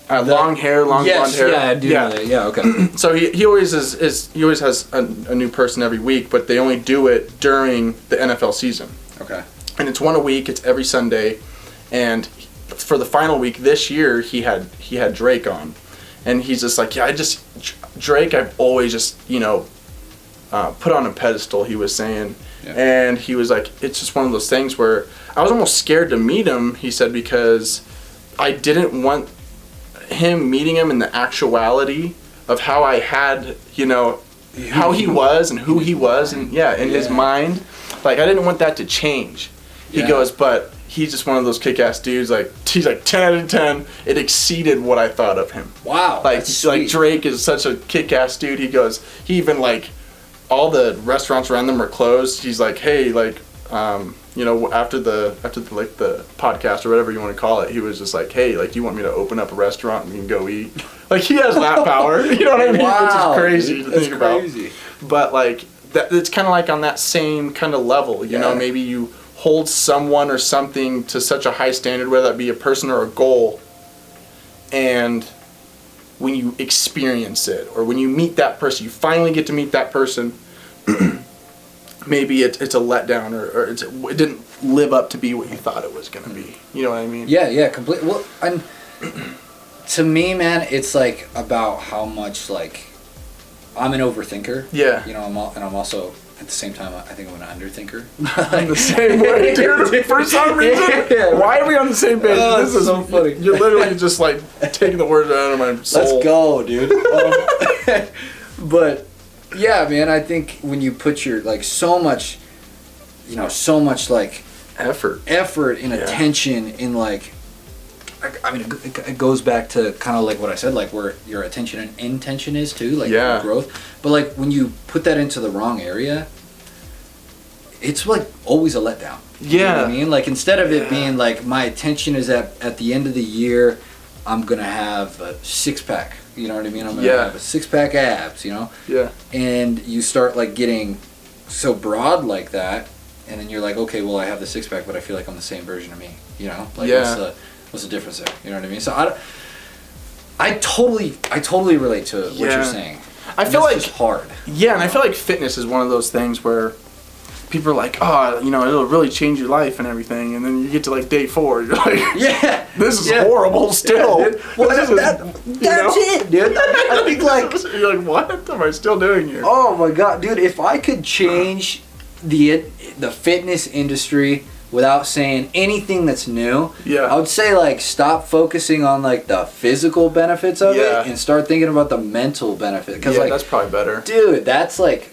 Long hair, blonde hair. Yeah, I do know that. Yeah, okay. So he always has a new person every week, but they only do it during the NFL season. Okay. And it's one a week, it's every Sunday. And for the final week this year, he had Drake on. And he's just like, yeah, Drake, I've always just, put on a pedestal, he was saying. Yeah. And he was like, it's just one of those things where I was almost scared to meet him, he said, because I didn't want him meeting him in the actuality of how I had, how he was and who he was and in his mind. Like, I didn't want that to change. He goes, but he's just one of those kick-ass dudes. Like, he's like 10 out of 10. It exceeded what I thought of him. Wow. Like Drake is such a kick-ass dude. He goes, he even like, all the restaurants around them are closed. He's like, hey, like, after the podcast or whatever you want to call it, he was just like, hey, like, do you want me to open up a restaurant and we can go eat? Like, he has that power. You know what I mean? Wow, which is crazy to think crazy. about. But like, it's kind of like on that same kind of level. You know, maybe you hold someone or something to such a high standard, whether that be a person or a goal, and when you experience it or when you meet that person, you finally get to meet that person, maybe it's a letdown or it didn't live up to be what you thought it was going to be. You know what I mean? Yeah, completely. Well, to me, man, it's like about how much, like, I'm an overthinker. Yeah. I'm also, at the same time, I think I'm an underthinker. I'm the same way, dude. For some reason. Why are we on the same page? This is so funny. You're literally just like taking the words out of my soul. Let's go, dude. But yeah, man, I think when you put your like so much like effort and attention in, like, I mean, it goes back to kind of like what I said, like where your attention and intention is too, like growth. But like when you put that into the wrong area, it's like always a letdown. You know what I mean? Like, instead of it being like my attention is at the end of the year, I'm gonna have a 6-pack. You know what I mean? I'm gonna have a 6-pack abs. Yeah. And you start like getting so broad like that, and then you're like, okay, well, I have the 6-pack, but I feel like I'm the same version of me. Like what's the difference there? You know what I mean? So I totally relate to what you're saying. I feel like it's hard. Yeah, and I feel like fitness is one of those things where people are like, oh, it'll really change your life and everything, and then you get to like day 4, you're like, this is horrible still. Well, that's it, dude. I think like you're like, what am I still doing here? Oh my god, dude! If I could change the fitness industry without saying anything that's new, I would say, like, stop focusing on like the physical benefits of it and start thinking about the mental benefit. Because like, that's probably better, dude. That's like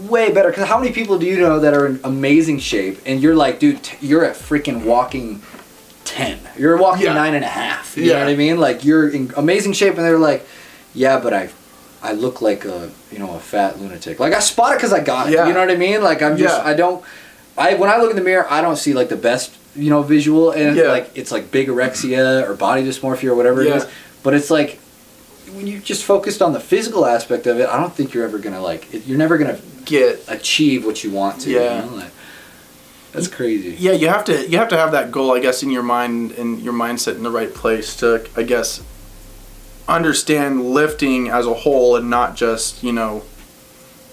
way better. Because how many people do you know that are in amazing shape and you're like, dude, you're at freaking walking 10. You're walking 9.5. You know what I mean? Like, you're in amazing shape, and they're like, yeah, but I look like a fat lunatic. Like, I spot it because I got it. You know what I mean? Like, I'm just when I look in the mirror, I don't see like the best visual, and like it's like big anorexia or body dysmorphia or whatever it is. But it's like, when you just focused on the physical aspect of it, I don't think you're ever gonna you're never gonna achieve what you want to. Like, that's crazy. Yeah, you have to have that goal, I guess, in your mind and your mindset in the right place to, I guess, understand lifting as a whole and not just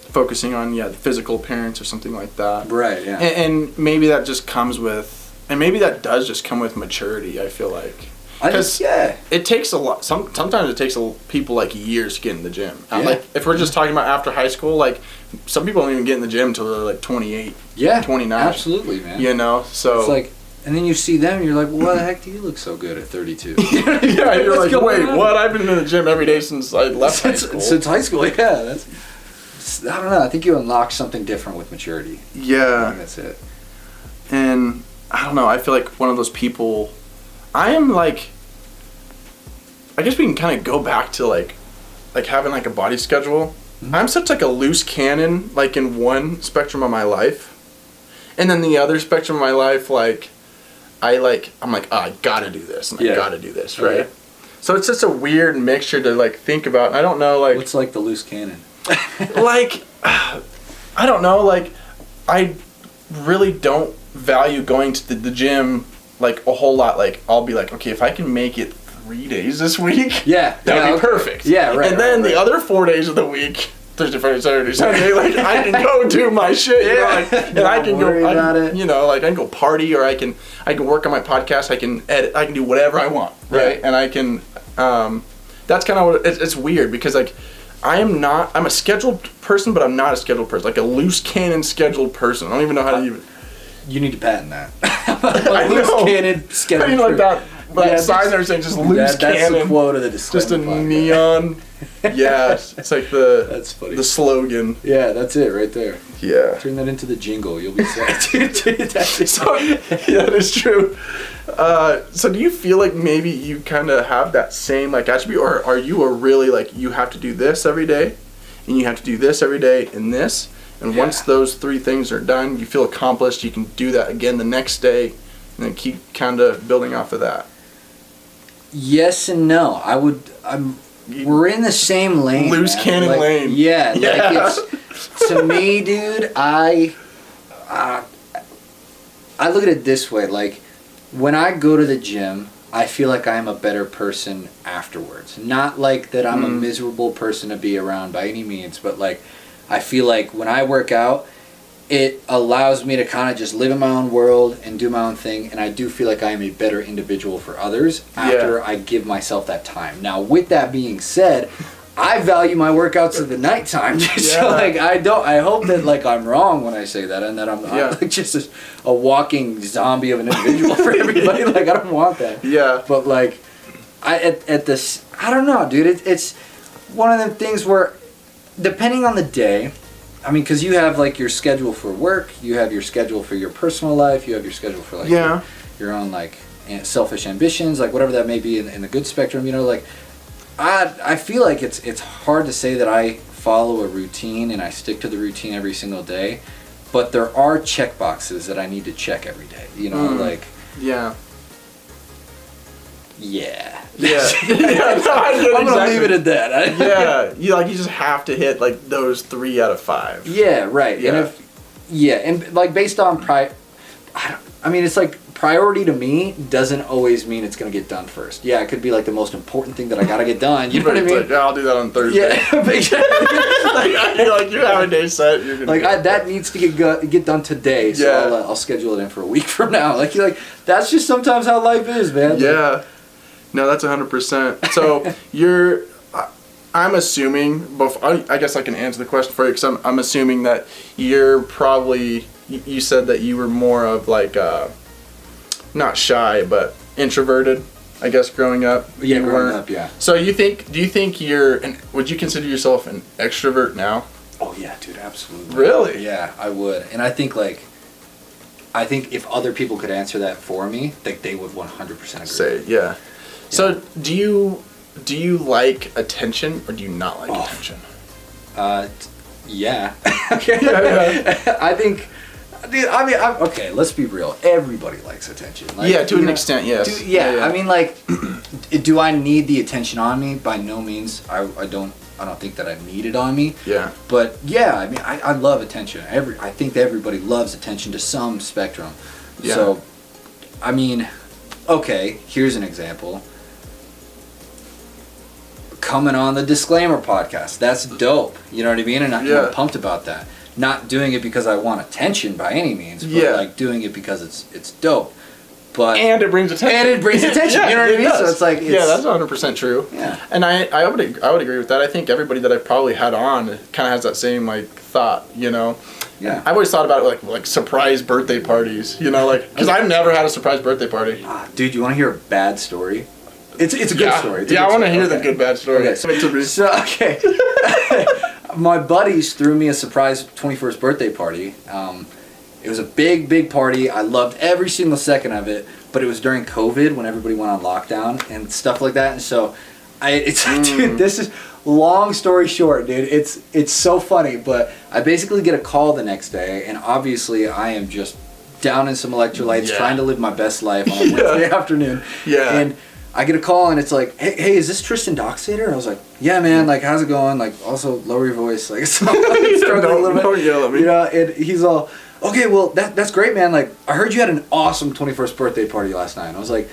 focusing on the physical appearance or something like that. Right. Yeah. And maybe that just comes with, and maybe that does just come with maturity, I feel like. Because it takes a lot. Sometimes it takes people like years to get in the gym. Like, if we're just talking about after high school, like, some people don't even get in the gym until they're like 28, 29. Absolutely, man. So it's like, and then you see them, and you're like, well, why the heck do you look so good at 32? You're like, wait, what? I've been in the gym every day since I left high school. Since high school, that's I don't know. I think you unlock something different with maturity. I Yeah. think that's it. And I don't know, I feel like one of those people, I am like, I guess we can kind of go back to like having like a body schedule. I'm such like a loose cannon, like in one spectrum of my life. And then the other spectrum of my life, like, I'm like, oh, I gotta do this, and I gotta do this, right? Okay. So it's just a weird mixture to like think about. I don't know, like, What's like the loose cannon? like, I don't know, like, I really don't value going to the gym like a whole lot. Like, I'll be like, okay, if I can make it 3 days this week, Yeah, that would be perfect. Yeah, right. And then right. the other 4 days of the week, Thursday, Friday, Saturday, Sunday, like, I can go do my shit, you know, like, and I can go, you know, like, I can go party, or I can work on my podcast, I can edit, I can do whatever I want, right? And I can, that's kind of what, it's weird, because, like, I'm a scheduled person, but I'm not a scheduled person, like a loose cannon scheduled person. I don't even know how to even. You need to patent that. I Loose know. cannon scheduled. I mean, like that Yeah, sign there saying just loose That's cannon. the quote of the disclaimer. Just a podcast. neon. Yeah, it's like the That's funny. the slogan. Yeah, that's it right there. Yeah. Turn that into the jingle. You'll be set. That's it. So, yeah, that is true. So do you feel like maybe you kind of have that same like attribute, or are you a really like you have to do this every day, and you have to do this every day, and this, and once those 3 things are done, you feel accomplished. You can do that again the next day, and then keep kind of building off of that. Yes and no. We're in the same lane. Loose man. cannon Like, lane. Yeah, Yeah. like it's to me, dude. I look at it this way. Like when I go to the gym, I feel like I am a better person afterwards. Not like that I'm a miserable person to be around by any means, but like I feel like when I work out, it allows me to kind of just live in my own world and do my own thing, and I do feel like I am a better individual for others after I give myself that time. Now, with that being said, I value my workouts at the nighttime. So like I hope that like I'm wrong when I say that, and that I'm not like just a walking zombie of an individual for everybody. Like I don't want that. Yeah. But like I don't know, dude. It's one of them things where depending on the day, I mean, because you have like your schedule for work, you have your schedule for your personal life, you have your schedule for like your own like selfish ambitions, like whatever that may be in the good spectrum, you know, like I feel like it's hard to say that I follow a routine and I stick to the routine every single day, but there are check boxes that I need to check every day, you know, like Yeah. yeah. Yeah. Yeah, no, I get I'm gonna exactly. leave it at that. Yeah, you just have to hit like those 3 out of 5. Yeah, right. Yeah. And like based on I mean, it's like priority to me doesn't always mean it's gonna get done first. Yeah, it could be like the most important thing that I gotta get done. You know what I mean? Like, I'll do that on Thursday. Yeah, exactly. like you have a day set. You're gonna Like that needs to get done today. So I'll schedule it in for a week from now. Like that's just sometimes how life is, man. Yeah. No, that's 100%. So I'm assuming, I guess I can answer the question for you, because I'm assuming that you're probably, you said that you were more of like, not shy, but introverted, I guess, growing up. Yeah, You growing weren't. up, yeah. So do you think would you consider yourself an extrovert now? Oh yeah, dude, absolutely. Really? Yeah, I would. And I think if other people could answer that for me, like they would 100% agree. Say, yeah. So do you like attention, or do you not like attention? Yeah. Yeah. I think, dude, I mean, okay, let's be real. Everybody likes attention. Like, Yeah, to an extent, yes. Yeah, I mean, like, do I need the attention on me? By no means. I don't think that I need it on me. Yeah. But yeah, I mean, I love attention. I think that everybody loves attention to some spectrum. Yeah. So, I mean, okay, here's an example. Coming on the Disclaimer podcast. That's dope. You know what I mean? And I'm pumped about that. Not doing it because I want attention by any means, but like doing it because it's dope. But and it brings attention. You know what I mean? Does. So it's like that's 100% true. Yeah. And I would agree with that. I think everybody that I've probably had on kind of has that same like thought, you know. Yeah. I've always thought about it like surprise birthday parties, you know, like because I've never had a surprise birthday party. Dude, you want to hear a bad story? It's a good story. I want to hear the good bad story. Okay, so my buddies threw me a surprise 21st birthday party. It was a big party. I loved every single second of it, but it was during COVID when everybody went on lockdown and stuff like that. And so dude, this is long story short, dude. It's so funny, but I basically get a call the next day, and obviously I am just down in some electrolytes, trying to live my best life on a Wednesday afternoon. Yeah. And I get a call and it's like, hey, is this Tristen Doxtader? And I was like, yeah, man, like, how's it going? Like, also lower your voice. Like, so I'm struggling a little bit. Don't yell at me. You know, and he's all, okay, well, that's great, man. Like, I heard you had an awesome 21st birthday party last night. And I was like,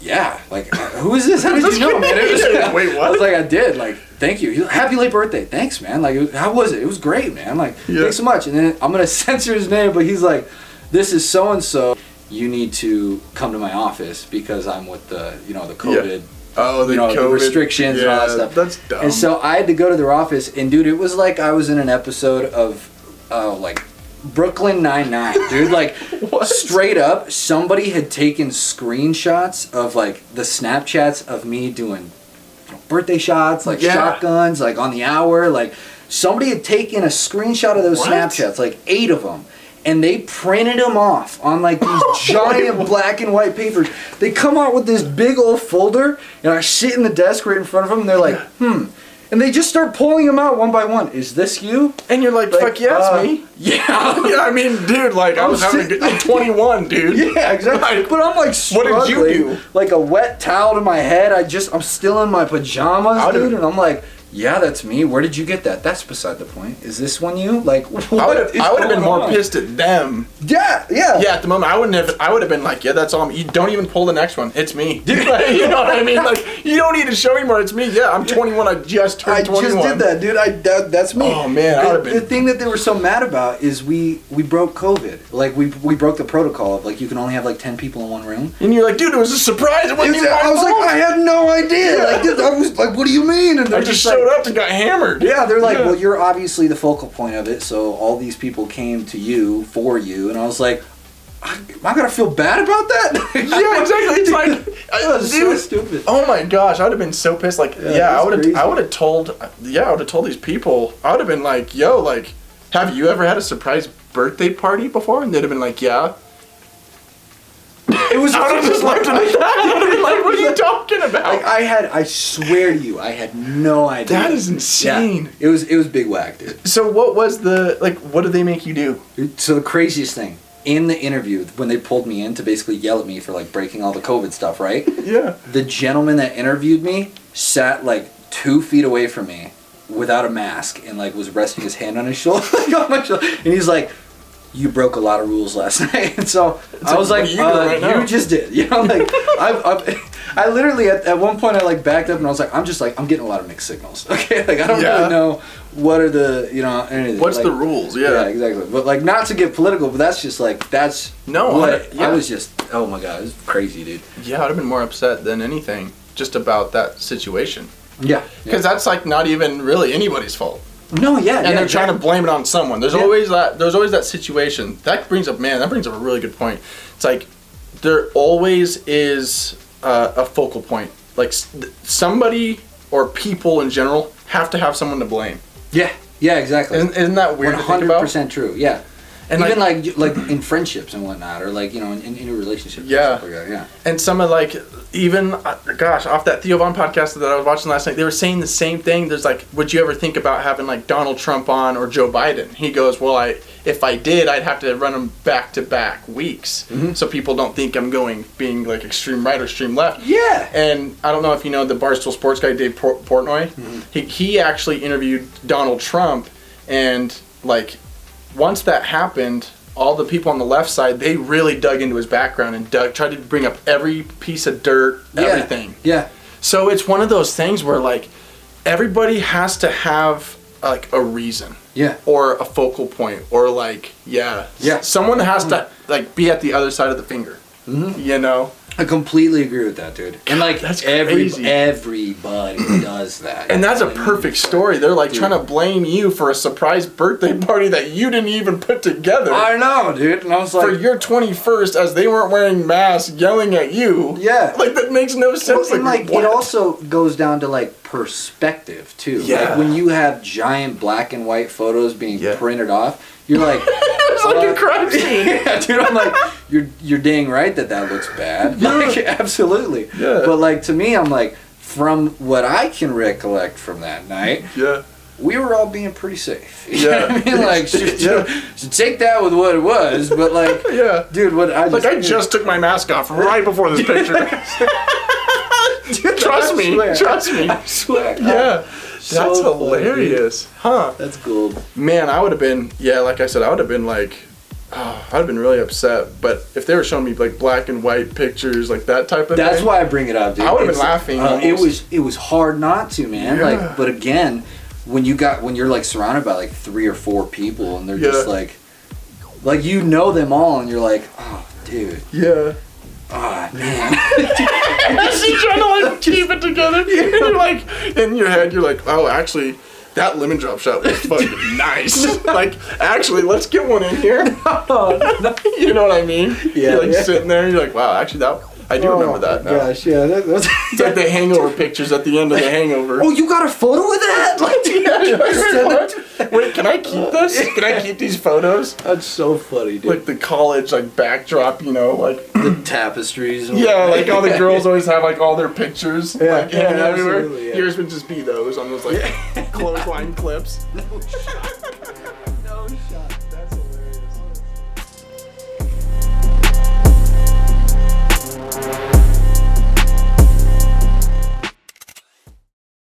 yeah, like, who is this? How did you know, man? Wait, what? I was like, I did. Like, thank you. Happy late birthday. Thanks, man. Like, how was it? It was great, man. Like, thanks so much. And then I'm going to censor his name, but he's like, this is so-and-so. You need to come to my office because I'm with the, the COVID. Oh, the COVID. The restrictions and all that stuff. That's dumb. And so I had to go to their office, and dude, it was like I was in an episode of, like, Brooklyn Nine-Nine, dude. Like, straight up, somebody had taken screenshots of, like, the Snapchats of me doing birthday shots, like shotguns, like, on the hour. Like, somebody had taken a screenshot of those Snapchats, like 8 of them. And they printed them off on like these giant black and white papers. They come out with this big old folder, and I sit in the desk right in front of them, and they're like, And they just start pulling them out one by one. Is this you? And you're like, fuck yeah, it's me. Yeah. I mean, dude, like, I'm 21, dude. Yeah, exactly. But I'm like struggling. What did you do? Like a wet towel to my head. I'm still in my pajamas, dude, and I'm like, yeah, that's me. Where did you get that? That's beside the point. Is this one you? Like, what I would have been more pissed at them. Yeah. Yeah, at the moment, I would have been like, yeah, that's all me. You don't even pull the next one. It's me. Like, you know what I mean? Like, you don't need to show me more. It's me. Yeah, I'm 21. I just turned 21. I just did that, dude. That's me. Oh, man. I would have been. The thing that they were so mad about is we broke COVID. Like, we broke the protocol of, like, you can only have, like, 10 people in one room. And you're like, dude, it was a surprise. It wasn't even I was like, I had no idea. Like, I was like, what do you mean? And I just showed up and got hammered. Yeah, they're like, well, you're obviously the focal point of it, so all these people came to you for you, and I was like, am I gonna feel bad about that? Yeah, exactly. It's like, it was so stupid. Oh my gosh, I would have been so pissed. Like, I would have told these people. I would have been like, yo, like, have you ever had a surprise birthday party before? And they'd have been like, yeah. It was. I would have just left it at that. I would have been like, what are you talking about? Like, I swear to you, I had no idea. That is insane. Yeah, it was big whack, dude. So what was what did they make you do? So the craziest thing, in the interview, when they pulled me in to basically yell at me for, like, breaking all the COVID stuff, right? Yeah. The gentleman that interviewed me sat, like, 2 feet away from me without a mask and, like, was resting his hand on his shoulder, like, on my shoulder. And he's like, you broke a lot of rules last night. And so I was like, you just did. You know, like, I literally, at one point, I, like, backed up and I was like, I'm getting a lot of mixed signals. Okay? Like, I don't really know what are the, anything. What's like, the rules? Yeah. Yeah, exactly. But, like, not to get political, but that's just, like, that's I was just, oh my God, it was crazy, dude. Yeah, I'd have been more upset than anything just about that situation. Yeah. Because that's, like, not even really anybody's fault. No, yeah. And they're trying to blame it on someone. There's always that situation. That brings up a really good point. It's like, there always is a focal point. Like, somebody or people in general have to have someone to blame. Yeah, exactly. Isn't that weird to think about? 100% true, yeah. And even like in friendships and whatnot, or like, in a relationship. Yeah. Like that, yeah. And some of, like, even, off that Theo Von podcast that I was watching last night, they were saying the same thing. There's like, would you ever think about having, like, Donald Trump on or Joe Biden? He goes, well, if I did, I'd have to run them back-to-back weeks. Mm-hmm. So people don't think I'm being like extreme right or extreme left. Yeah. And I don't know if you know the Barstool Sports guy, Dave Portnoy. Mm-hmm. He actually interviewed Donald Trump, and, like, once that happened, all the people on the left side, they really dug into his background and tried to bring up every piece of dirt, everything. Yeah. So it's one of those things where, like, everybody has to have, like, a reason. Yeah. Or a focal point. Or, like, someone has to, like, be at the other side of the finger. Mm-hmm. You know? I completely agree with that, dude. And like That's crazy. everybody does that. And that's a perfect story. They're like trying to blame you for a surprise birthday party that you didn't even put together. I know, dude. And I was like, for your 21st, as they weren't wearing masks, yelling at you. Yeah. Like that makes no sense. well, and like what? it also goes down to like perspective too. Yeah. Like when you have giant black and white photos being printed off, you're like, it's like a crime scene. Yeah, dude. I'm like, you're dang right that looks bad. Like, absolutely. Yeah. But like to me, I'm like, from what I can recollect from that night, we were all being pretty safe. You know what I mean? Like, should take that with what it was, but like, dude, what I just, I just took my mask off right before this picture. Dude, Trust me. I swear. Yeah. So That's funny, hilarious. dude. Huh. That's cool. Man, I would have been, like I said, I would have been like, I'd have been really upset. But if they were showing me like black and white pictures, like that type of thing. That's why I bring it up, dude. I would have been laughing. It was hard not to, man. Yeah. Like, but again, when you're like surrounded by like 3 or 4 people and they're just like you know them all and you're like, oh, dude. Yeah. Oh, man. You're trying to like keep it together. And you're like, in your head, you're like, oh, actually, that lemon drop shot was fucking nice. Like, actually, let's get one in here. You know what I mean? Yeah. You're like sitting there, and you're like, wow, actually, I do remember that now. Gosh, yeah. It's like the hangover pictures at the end of the hangover. Oh, you got a photo with that? Like, What? Wait, can I keep this? Can I keep these photos? That's so funny, dude. Like the college, like backdrop, you know, like the tapestries. like all the girls always have like all their pictures, like hanging everywhere. Absolutely, yeah. Yours would just be those on those like clothesline clips.